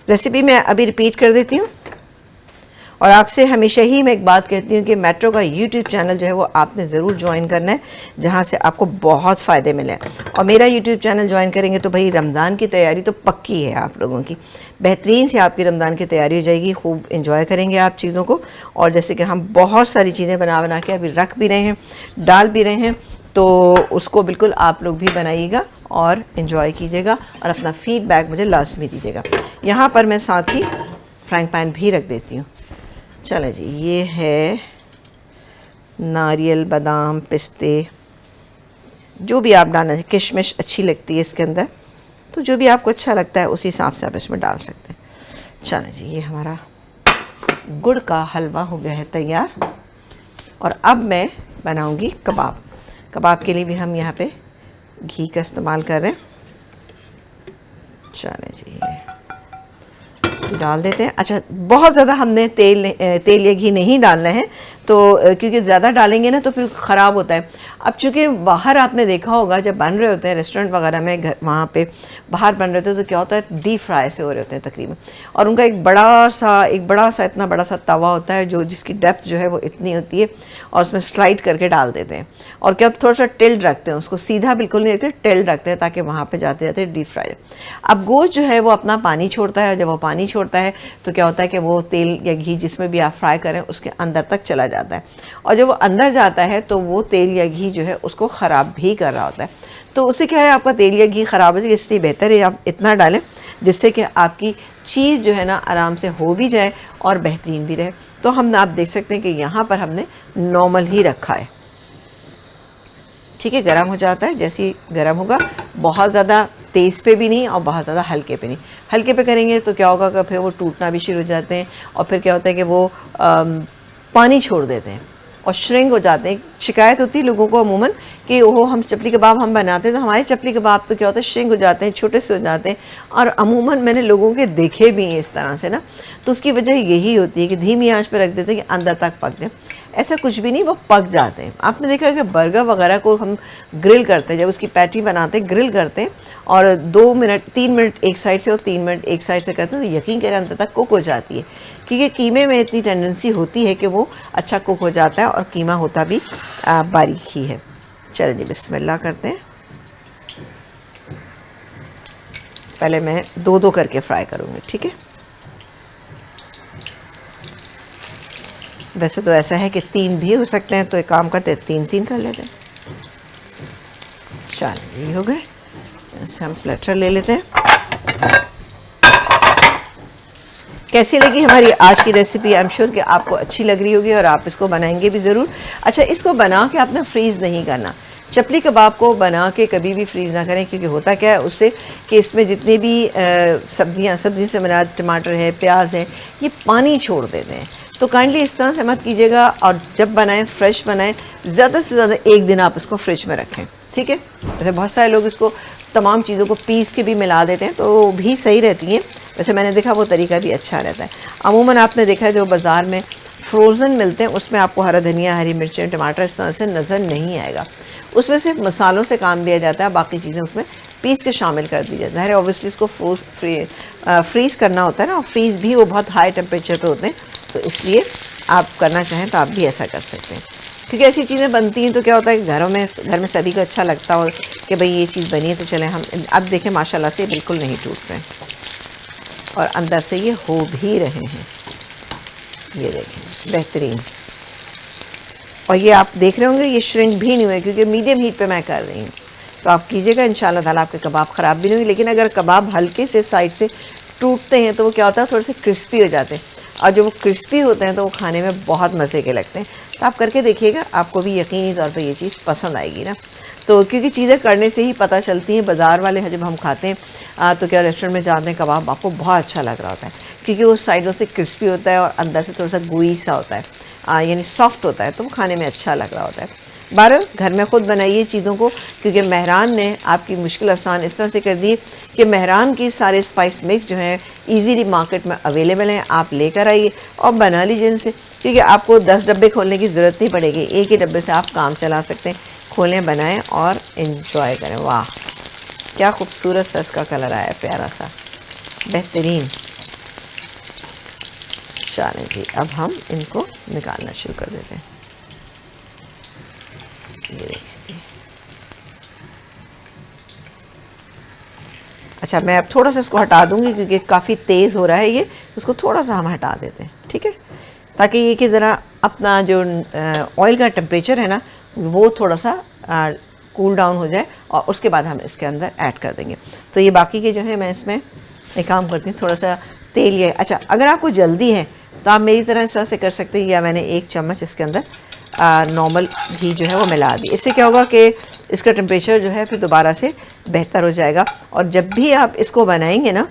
रेसिपी मैं अभी रिपीट कर देती हूँ। और आपसे हमेशा ही मैं एक बात कहती हूँ कि मेट्रो का यूट्यूब चैनल जो है वो आपने ज़रूर ज्वाइन करना है, जहाँ से आपको बहुत फ़ायदे मिले। और मेरा यूट्यूब चैनल ज्वाइन करेंगे तो भाई रमज़ान की तैयारी तो पक्की है आप लोगों की, बेहतरीन से आपकी रमज़ान की तैयारी हो जाएगी, खूब इंजॉय करेंगे आप चीज़ों को। और जैसे कि हम बहुत सारी चीज़ें बना बना के अभी रख भी रहे हैं, डाल भी रहे हैं, तो उसको बिल्कुल आप लोग भी बनाइएगा और इन्जॉय कीजिएगा और अपना फ़ीडबैक मुझे लाजमी दीजिएगा। यहाँ पर मैं साथ ही फ्राइंग पैन भी रख देती हूँ। चलो जी, ये है नारियल, बादाम, पिस्ते, जो भी आप डालना, किशमिश अच्छी लगती है इसके अंदर, तो जो भी आपको अच्छा लगता है उसी हिसाब से आप इसमें डाल सकते हैं। चलो जी, ये हमारा गुड़ का हलवा हो गया है तैयार। और अब मैं बनाऊंगी कबाब। कबाब के लिए भी हम यहाँ पे घी का इस्तेमाल कर रहे हैं। चलो जी, ये डाल देते हैं। अच्छा, बहुत ज़्यादा हमने तेल या घी नहीं डालना है, तो क्योंकि ज़्यादा डालेंगे ना तो फिर ख़राब होता है। अब चूँकि बाहर आपने देखा होगा जब बन रहे होते हैं रेस्टोरेंट वगैरह में, घर वहाँ पे बाहर बन रहे होते हैं, तो क्या होता है डीप फ्राई से हो रहे होते हैं तकरीबन, और उनका एक बड़ा सा इतना बड़ा सा तवा होता है जो जिसकी डेप्थ जो है वो इतनी होती है, और उसमें स्लाइड करके डाल देते हैं। और क्या थोड़ा सा टिल्ड रखते हैं, उसको सीधा बिल्कुल नहीं रखते, टिल्ड रखते हैं ताकि वहाँ पर जाते जाते डीप फ्राई। अब गोश्त जो है वो अपना पानी छोड़ता है, जब वो पानी छोड़ता है तो क्या होता है कि वो तेल या घी जिसमें भी आप फ्राई करें उसके अंदर तक चला जाता है, और जब वो अंदर जाता है तो वो तेल या घी जो है उसको ख़राब भी कर रहा होता है। तो उससे क्या है, आपका तेल या घी ख़राब हो जाए, इसलिए बेहतर है आप इतना डालें जिससे कि आपकी चीज़ जो है ना आराम से हो भी जाए और बेहतरीन भी रहे। तो हम आप देख सकते हैं कि यहाँ पर हमने नॉर्मल ही रखा है, ठीक है। गर्म हो जाता है, जैसे ही गर्म होगा, बहुत ज़्यादा तेज़ पे भी नहीं और बहुत ज़्यादा हल्के पे नहीं। हल्के पे करेंगे तो क्या होगा कि फिर वो टूटना भी शुरू हो जाते हैं, और फिर क्या होता है कि वो पानी छोड़ देते हैं और श्रिंक हो जाते हैं। शिकायत होती है लोगों को अमूमन कि वो हम चपली कबाब हम बनाते हैं तो हमारे चपली कबाब तो क्या होता है श्रिंक हो जाते हैं, छोटे से हो जाते हैं, और अमूमन मैंने लोगों के देखे भी हैं इस तरह से ना। तो उसकी वजह यही होती है कि धीमी आंच पर रख देते हैं कि अंदर तक पक जाए। ऐसा कुछ भी नहीं, वो पक जाते हैं। आपने देखा है कि बर्गर वगैरह को हम ग्रिल करते हैं, जब उसकी पैटी बनाते हैं ग्रिल करते हैं, और 2 मिनट 3 मिनट एक साइड से और 3 मिनट एक साइड से करते हैं, तो यकीन करें अंदर तक कुक हो जाती है, क्योंकि कीमे में इतनी टेंडेंसी होती है कि वो अच्छा कुक हो जाता है, और कीमा होता भी बारीक ही है। चलिए जी, बिस्मिल्लाह करते हैं। पहले मैं 2-2 करके फ्राई करूँगी, ठीक है। वैसे तो ऐसा है कि 3 भी हो सकते हैं, तो एक काम करते हैं 3-3 कर लेते हैं। चलिए, ये हो गए। इससे हम प्लेटर ले लेते हैं। कैसी लगी हमारी आज की रेसिपी? आई एम श्योर कि आपको अच्छी लग रही होगी और आप इसको बनाएंगे भी ज़रूर। अच्छा, इसको बना के आपने फ्रीज़ नहीं करना। चपली कबाब को बना के कभी भी फ्रीज़ ना करें, क्योंकि होता क्या है उससे कि इसमें जितनी भी सब्ज़ी से बना, टमाटर है, प्याज है, ये पानी छोड़ देते हैं। तो काइंडली इस तरह से मत कीजिएगा, और जब बनाएं फ्रेश बनाएं, ज़्यादा से ज़्यादा 1 दिन आप इसको फ्रिज में रखें, ठीक है। वैसे बहुत सारे लोग इसको तमाम चीज़ों को पीस के भी मिला देते हैं, तो भी सही रहती हैं। वैसे मैंने देखा वो तरीका भी अच्छा रहता है। अमूमन आपने देखा है जो बाज़ार में फ्रोज़न मिलते हैं उसमें आपको हरा धनिया, हरी मिर्चें, टमाटर इस तरह से नज़र नहीं आएगा। उसमें सिर्फ मसालों से काम लिया जाता है, बाकी चीज़ें उसमें पीस के शामिल कर दी जाती है। ऑब्वियसली इसको फ्रीज़ करना होता है ना, और फ्रीज़ भी वो बहुत हाई टेम्परेचर पे होते हैं, तो इसलिए आप करना चाहें तो आप भी ऐसा कर सकते हैं। क्योंकि ऐसी चीज़ें बनती हैं तो क्या होता है कि घर में सभी को अच्छा लगता हो कि भाई ये चीज़ बनी है तो चलें हम। अब देखें माशाल्लाह से बिल्कुल नहीं टूट रहे, और अंदर से ये हो भी रहे हैं, ये देखें बेहतरीन। और ये आप देख रहे होंगे ये श्रिंक भी नहीं हुए, क्योंकि मीडियम हीट पे मैं कर रही हूँ। तो आप कीजिएगा, इंशाल्लाह ताला आपके कबाब ख़राब भी नहीं होंगे। लेकिन अगर कबाब हल्के से साइड से टूटते हैं तो वो क्या होता है, थोड़े से क्रिस्पी हो जाते हैं, और जब वो क्रिस्पी होते हैं तो वो खाने में बहुत मज़े के लगते हैं। तो आप करके देखिएगा, आपको भी यकीनी तौर पर ये चीज़ पसंद आएगी ना। तो क्योंकि चीज़ें करने से ही पता चलती हैं। बाज़ार वाले जब हम खाते हैं तो क्या रेस्टोरेंट में जाते हैं, कबाब आपको बहुत अच्छा लग रहा होता है, क्योंकि वो साइडों से क्रिस्पी होता है और अंदर से थोड़ा सा गुई सा होता है, यानी सॉफ्ट होता है, तो वो खाने में अच्छा लग रहा होता है। बहरहाल घर में ख़ुद बनाइए चीज़ों को, क्योंकि मेहरान ने आपकी मुश्किल आसान इस तरह से कर दी कि मेहरान की सारे स्पाइस मिक्स जो हैं ईजीली मार्केट में अवेलेबल हैं। आप लेकर आइए और बना लीजिए इनसे, क्योंकि आपको 10 डब्बे खोलने की ज़रूरत नहीं पड़ेगी। एक ही डब्बे से आप काम चला सकते हैं। खोलें, बनाएं और इन्जॉय करें। वाह, क्या खूबसूरत सा इसका कलर आया, प्यारा सा, बेहतरीन। चलें जी, अब हम इनको निकालना शुरू कर देते हैं। ये देखिए जी। अच्छा, मैं अब थोड़ा सा इसको हटा दूंगी क्योंकि काफ़ी तेज़ हो रहा है ये, उसको थोड़ा सा हम हटा देते हैं, ठीक है, ताकि ये कि ज़रा अपना जो ऑयल का टेम्परेचर है ना वो थोड़ा सा कूल डाउन हो जाए और उसके बाद हम इसके अंदर ऐड कर देंगे। तो ये बाकी के जो है मैं इसमें एक काम करती हूँ, थोड़ा सा तेल ये, अच्छा अगर आपको जल्दी है तो आप मेरी तरह इस तरह से कर सकते हैं, या मैंने 1 चम्मच इसके अंदर नॉर्मल घी जो है वो मिला दी। इससे क्या होगा कि इसका टेम्परेचर जो है फिर दोबारा से बेहतर हो जाएगा। और जब भी आप इसको बनाएंगे ना,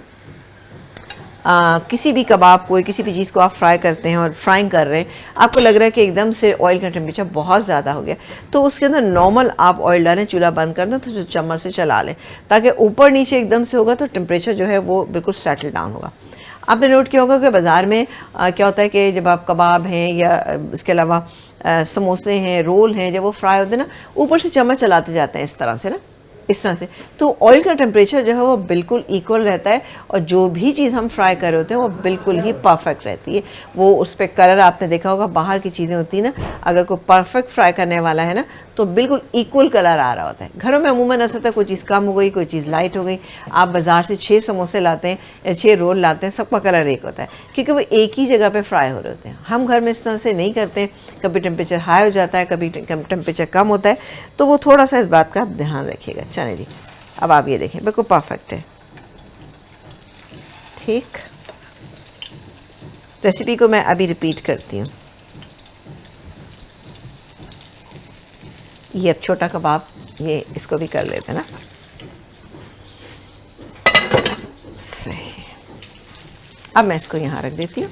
किसी भी कबाब को, किसी भी चीज़ को आप फ्राई करते हैं और फ्राइंग कर रहे हैं, आपको लग रहा है कि एकदम से ऑयल का टेम्परेचर बहुत ज़्यादा हो गया, तो उसके अंदर नॉर्मल आप ऑयल डालें, चूल्हा बंद कर दें, तो चम्मच से चला लें, ताकि ऊपर नीचे एकदम से होगा तो टेम्परेचर जो है वो बिल्कुल सेटल डाउन होगा। आपने नोट किया होगा कि बाज़ार में क्या होता है कि जब आप कबाब हैं या इसके अलावा समोसे हैं, रोल हैं, जब वो फ्राई होते हैं ना, ऊपर से चम्मच चलाते जाते हैं इस तरह से ना, इस तरह से, तो ऑयल का टेम्परेचर जो है वो बिल्कुल इक्वल रहता है और जो भी चीज़ हम फ्राई कर रहे होते हैं वो बिल्कुल ही परफेक्ट रहती है। वो उस पर कलर आपने देखा होगा, बाहर की चीज़ें होती हैं ना, अगर कोई परफेक्ट फ्राई करने वाला है ना तो बिल्कुल इक्वल कलर आ रहा होता है। घरों में अमूमन ऐसा होता है, कोई चीज़ कम हो गई, कोई चीज़ लाइट हो गई, आप बाज़ार से 6 समोसे लाते हैं या 6 रोल लाते हैं, सबका कलर एक होता है क्योंकि वो एक ही जगह पर फ्राई हो रहे होते हैं। हम घर में इस तरह से नहीं करते हैं, कभी टेम्परेचर हाई हो जाता है, कभी टेम्परेचर कम होता है, तो वो थोड़ा सा इस बात का ध्यान रखिएगा। चलें जी, अब आप ये देखें बिल्कुल परफेक्ट है, ठीक। रेसिपी को मैं अभी रिपीट करती हूँ। ये अब छोटा कबाब, ये इसको भी कर लेते हैं ना, सही। अब मैं इसको यहाँ रख देती हूँ।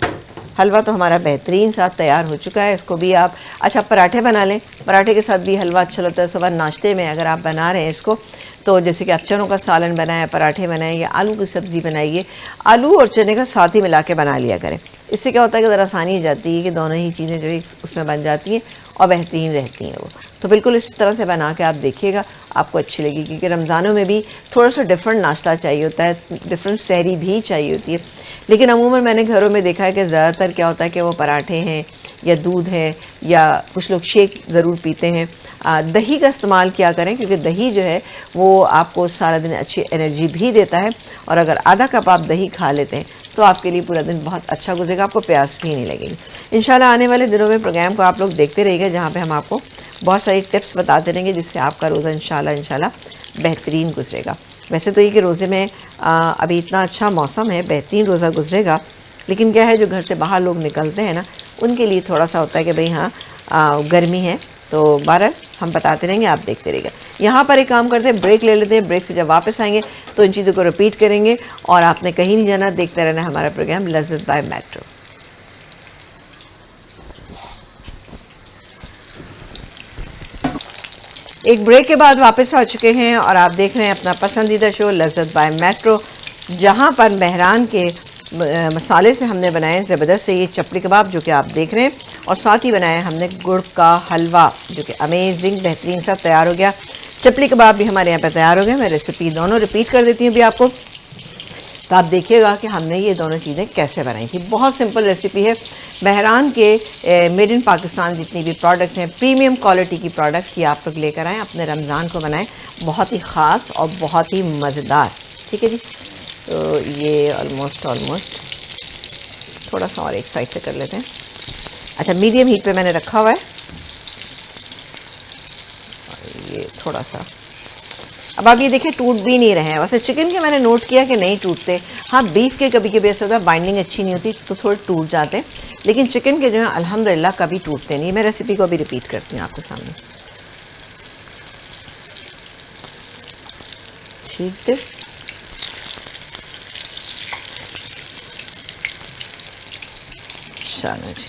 हलवा तो हमारा बेहतरीन साथ तैयार हो चुका है, इसको भी आप, अच्छा पराठे बना लें, पराठे के साथ भी हलवा अच्छा लगता है। सुबह नाश्ते में अगर आप बना रहे हैं इसको, तो जैसे कि आप चनों का सालन बनाएं, पराठे बनाएं या आलू की सब्ज़ी बनाइए, आलू और चने का साथ ही मिला के बना लिया करें। इससे क्या होता है कि ज़रा आसानी हो जाती है कि दोनों ही चीज़ें जो है उसमें बन जाती हैं और बेहतरीन रहती हैं वो। तो बिल्कुल इस तरह से बना के आप देखिएगा, आपको अच्छी लगेगी, क्योंकि रमज़ानों में भी थोड़ा सा डिफरेंट नाश्ता चाहिए होता है, डिफरेंट सहरी भी चाहिए होती है। लेकिन अमूमन मैंने घरों में देखा है कि ज़्यादातर क्या होता है कि वो पराठे हैं या दूध है या कुछ लोग शेक ज़रूर पीते हैं। दही का इस्तेमाल किया करें, क्योंकि दही जो है वो आपको सारा दिन अच्छी एनर्जी भी देता है, और अगर आधा कप आप दही खा लेते हैं तो आपके लिए पूरा दिन बहुत अच्छा गुजरेगा, आपको प्यास भी नहीं लगेगी। इंशाल्लाह आने वाले दिनों में प्रोग्राम को आप लोग देखते रहिएगा, जहाँ पे हम आपको बहुत सारी टिप्स बताते रहेंगे, जिससे आपका रोज़ा इंशाल्लाह बेहतरीन गुजरेगा। वैसे तो ये कि रोज़े में अभी इतना अच्छा मौसम है, बेहतरीन रोज़ा गुजरेगा, लेकिन क्या है जो घर से बाहर लोग निकलते हैं ना, उनके लिए थोड़ा सा होता है कि भाई हाँ गर्मी है, तो बहरहाल हम बताते रहेंगे, आप देखते रहिएगा। यहाँ पर एक काम करते हैं, ब्रेक ले लेते हैं, ब्रेक से जब वापस आएंगे तो इन चीज़ों को रिपीट करेंगे, और आपने कहीं नहीं जाना, देखते रहना हमारा प्रोग्राम लज़्ज़त बाय मेट्रो। एक ब्रेक के बाद वापस आ चुके हैं और आप देख रहे हैं अपना पसंदीदा शो लज़्ज़त बाय मेट्रो, जहाँ पर मेहरान के मसाले से हमने बनाए ज़बरदस्त से ये चपली कबाब जो कि आप देख रहे हैं, और साथ ही बनाया हमने गुड़ का हलवा जो कि अमेजिंग बेहतरीन सा तैयार हो गया। चपली कबाब भी हमारे यहाँ पर तैयार हो गए। मैं रेसिपी दोनों रिपीट कर देती हूँ भी आपको, तो आप देखिएगा कि हमने ये दोनों चीज़ें कैसे बनाई थी। बहुत सिंपल रेसिपी है। बहरान के मेड इन पाकिस्तान जितनी भी प्रोडक्ट हैं, प्रीमियम क्वालिटी की प्रोडक्ट्स, ये आप लोग लेकर आएँ, अपने रमज़ान को बनाएं, बहुत ही ख़ास और बहुत ही मज़ेदार। ठीक है जी, तो ये ऑलमोस्ट थोड़ा सा और एक साइड से कर लेते हैं। अच्छा, मीडियम हीट पे मैंने रखा हुआ है, और ये थोड़ा सा, अब आप ये देखिए टूट भी नहीं रहे हैं। वैसे चिकन के मैंने नोट किया कि नहीं टूटते, हाँ बीफ के कभी कभी ऐसा होता है बाइंडिंग अच्छी नहीं होती तो थोड़े टूट जाते हैं, लेकिन चिकन के जो है अल्हम्दुलिल्लाह कभी टूटते नहीं। मैं रेसिपी को अभी रिपीट करती हूँ आपके सामने। ठीक है, चलो जी,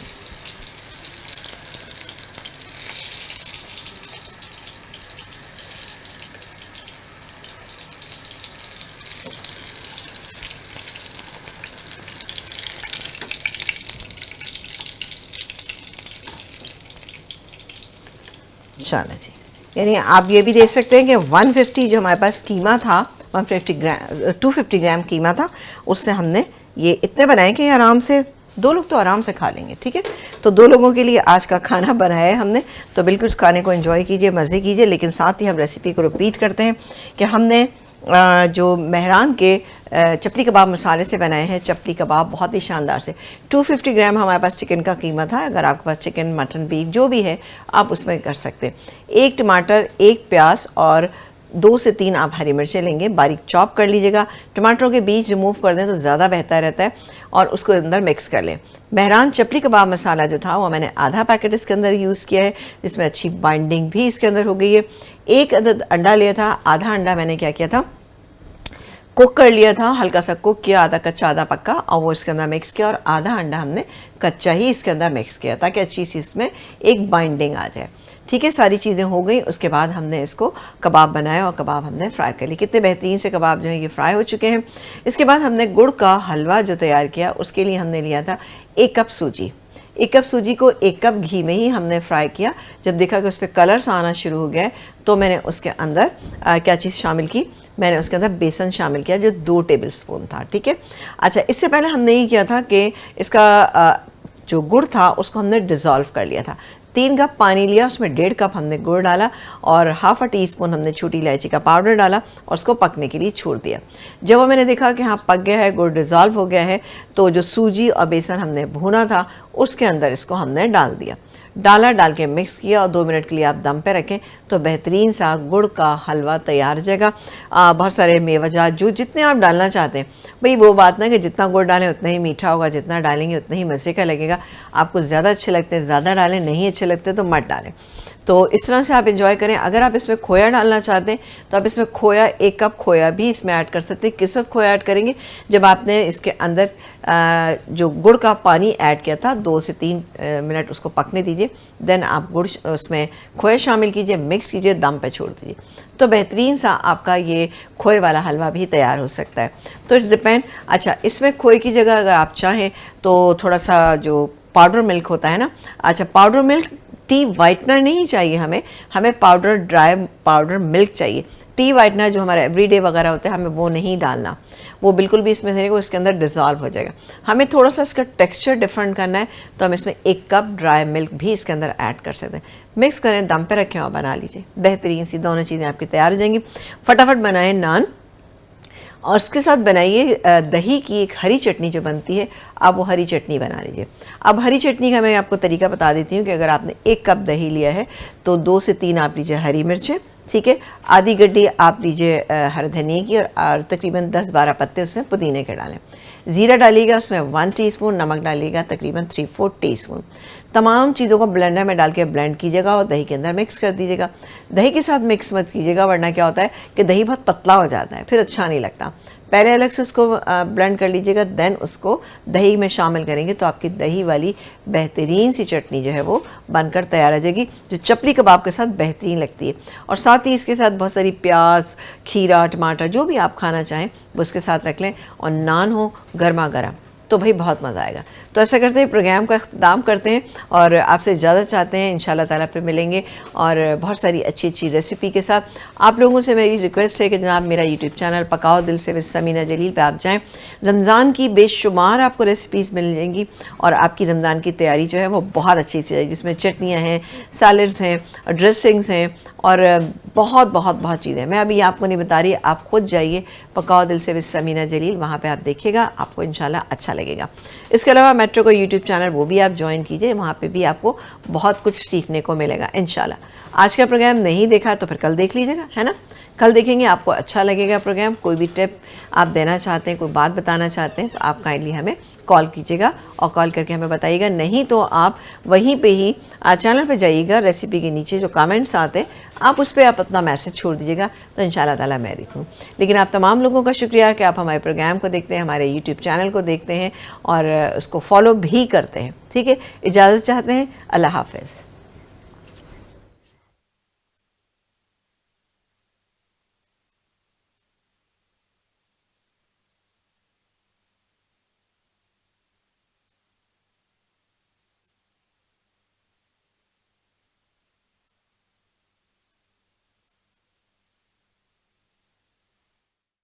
चलो जी, यानी आप ये भी देख सकते हैं कि 150 जो हमारे पास कीमा था, 250 ग्राम कीमा था, उससे हमने ये इतने बनाए कि आराम से 2 लोग तो आराम से खा लेंगे, ठीक है। तो 2 लोगों के लिए आज का खाना बनाया है हमने, तो बिल्कुल इस खाने को एंजॉय कीजिए, मज़े कीजिए। लेकिन साथ ही हम रेसिपी को रिपीट करते हैं कि हमने जो मेहरान के चपली कबाब मसाले से बनाए हैं चपली कबाब बहुत ही शानदार से। 250 ग्राम हमारे पास चिकन का कीमत है। अगर आपके पास चिकन, मटन, बीफ जो भी है आप उसमें कर सकते हैं। 1 टमाटर, 1 प्याज और 2 से 3 आप हरी मिर्चें लेंगे, बारीक चॉप कर लीजिएगा। टमाटरों के बीज रिमूव कर दें तो ज़्यादा बेहतर रहता है और उसको अंदर मिक्स कर लें। मेहरान चपली कबाब मसाला जो था वो मैंने आधा पैकेट इसके अंदर यूज़ किया है, जिसमें अच्छी बाइंडिंग भी इसके अंदर हो गई है। 1 अदद अंडा लिया था, आधा अंडा मैंने क्या किया था, कुक कर लिया था, हल्का सा कुक किया, आधा कच्चा आधा पक्का, और वो इसके अंदर मिक्स किया और आधा अंडा हमने कच्चा ही इसके अंदर मिक्स किया ताकि अच्छी सी इसमें एक बाइंडिंग आ जाए, ठीक है। सारी चीज़ें हो गई। उसके बाद हमने इसको कबाब बनाया और कबाब हमने फ्राई कर लिए। कितने बेहतरीन से कबाब जो है ये फ्राई हो चुके हैं। इसके बाद हमने गुड़ का हलवा जो तैयार किया, उसके लिए हमने लिया था 1 कप सूजी। 1 कप सूजी को 1 कप घी में ही हमने फ्राई किया। जब देखा कि उस पर कलर्स आना शुरू हो गया तो मैंने उसके अंदर क्या चीज़ शामिल की, मैंने उसके अंदर बेसन शामिल किया जो 2 टेबल स्पून था, ठीक है। अच्छा, इससे पहले हमने ये किया था कि इसका जो गुड़ था उसको हमने डिज़ोल्व कर लिया था। 3 कप पानी लिया, उसमें 1.5 कप हमने गुड़ डाला और ½ टीस्पून हमने छोटी इलायची का पाउडर डाला और उसको पकने के लिए छोड़ दिया। जब वो मैंने देखा कि हाँ पक गया है, गुड़ डिज़ोल्व हो गया है, तो जो सूजी और बेसन हमने भूना था उसके अंदर इसको हमने डाल दिया। डाल के मिक्स किया और 2 मिनट के लिए आप दम पे रखें तो बेहतरीन सा गुड़ का हलवा तैयार हो जाएगा। बहुत सारे मेवाजात जो जितने आप डालना चाहते हैं, भाई वो बात ना कि जितना गुड़ डालें उतना ही मीठा होगा, जितना डालेंगे उतना ही मज़े का लगेगा। आपको ज़्यादा अच्छे लगते हैं ज़्यादा डालें, नहीं अच्छे लगते तो मत डालें। तो इस तरह से आप एंजॉय करें। अगर आप इसमें खोया डालना चाहते हैं तो आप इसमें खोया 1 कप खोया भी इसमें ऐड कर सकते हैं। किस वक्त खोया ऐड करेंगे, जब आपने इसके अंदर जो गुड़ का पानी ऐड किया था 2 से 3 मिनट उसको पकने दीजिए, देन आप गुड़ उसमें खोया शामिल कीजिए, मिक्स कीजिए, दम पे छोड़ दीजिए, तो बेहतरीन सा आपका ये खोए वाला हलवा भी तैयार हो सकता है। तो इट्स डिपेंड। अच्छा, इसमें खोए की जगह अगर आप चाहें तो थोड़ा सा जो पाउडर मिल्क होता है ना, अच्छा पाउडर मिल्क, टी वाइटनर नहीं चाहिए हमें पाउडर, ड्राई पाउडर मिल्क चाहिए। टी वाइटनर जो हमारे एवरीडे वगैरह होते हैं हमें वो नहीं डालना, वो बिल्कुल भी इसमें नहीं, वो इसके अंदर डिज़ोल्व हो जाएगा। हमें थोड़ा सा इसका टेक्सचर डिफरेंट करना है तो हम इसमें 1 कप ड्राई मिल्क भी इसके अंदर ऐड कर सकते हैं। मिक्स करें, दम पे रखें और बना लीजिए। बेहतरीन सी दोनों चीज़ें आपकी तैयार हो जाएंगी। फटाफट बनाएं नान और उसके साथ बनाइए दही की एक हरी चटनी जो बनती है, आप वो हरी चटनी बना लीजिए। अब हरी चटनी का मैं आपको तरीका बता देती हूँ कि अगर आपने 1 कप दही लिया है तो 2 से 3 आप लीजिए हरी मिर्चें, ठीक है, आधी गड्डी आप लीजिए हरे धनिए की और तकरीबन 10-12 पत्ते उसमें पुदीने के डालें। ज़ीरा डालिएगा, उसमें 1 टीस्पून, नमक डालिएगा तकरीबन 3/4 टीस्पून। तमाम चीज़ों को ब्लेंडर में डाल के ब्लेंड कीजिएगा और दही के अंदर मिक्स कर दीजिएगा। दही के साथ मिक्स मत कीजिएगा वरना क्या होता है कि दही बहुत पतला हो जाता है, फिर अच्छा नहीं लगता। पहले अलग से उसको ब्लेंड कर लीजिएगा, देन उसको दही में शामिल करेंगे तो आपकी दही वाली बेहतरीन सी चटनी जो है वो बनकर तैयार हो जाएगी, जो चपली कबाब के साथ बेहतरीन लगती है। और साथ ही इसके साथ बहुत सारी प्याज, खीरा, टमाटर जो भी आप खाना चाहें वो उसके साथ रख लें और नान हो गर्मा गर्म तो भाई बहुत मज़ा आएगा। तो ऐसा करते हैं, प्रोग्राम का अख्ताम करते हैं और आपसे इजाज़त चाहते हैं। इंशाल्लाह ताला फिर मिलेंगे और बहुत सारी अच्छी अच्छी रेसिपी के साथ। आप लोगों से मेरी रिक्वेस्ट है कि जनाब मेरा यूट्यूब चैनल पकाओ दिल से विद समीना जलील पे आप जाएं। रमज़ान की बेशुमार आपको रेसिपीज़ मिल जाएंगी और आपकी रमज़ान की तैयारी जो है वो बहुत अच्छी से है, जिसमें चटनियाँ हैं, सैलड्स हैं, ड्रेसिंग्स हैं और बहुत बहुत बहुत चीज़ें। मैं अभी आपको नहीं बता रही, आप खुद जाइए पकाओ दिल से विद समीना जलील, वहाँ पे आप देखिएगा, आपको इंशाल्लाह अच्छा लगेगा। इसके अलावा मेट्रो का यूट्यूब चैनल वो भी आप ज्वाइन कीजिए, वहाँ पे भी आपको बहुत कुछ सीखने को मिलेगा इंशाल्लाह। आज का प्रोग्राम नहीं देखा तो फिर कल देख लीजिएगा, है ना, कल देखेंगे, आपको अच्छा लगेगा प्रोग्राम। कोई भी टिप आप देना चाहते हैं, कोई बात बताना चाहते हैं तो आप काइंडली हमें कॉल कीजिएगा और कॉल करके हमें बताइएगा। नहीं तो आप वहीं पे ही चैनल पे जाइएगा, रेसिपी के नीचे जो कमेंट्स आते हैं आप उस पर आप अपना मैसेज छोड़ दीजिएगा तो इंशाल्लाह ताला मैं देखूँ। लेकिन आप तमाम लोगों का शुक्रिया कि आप हमारे प्रोग्राम को देखते हैं, हमारे यूट्यूब चैनल को देखते हैं और उसको फॉलो भी करते हैं, ठीक है। इजाज़त चाहते हैं, अल्लाह हाफ़िज़।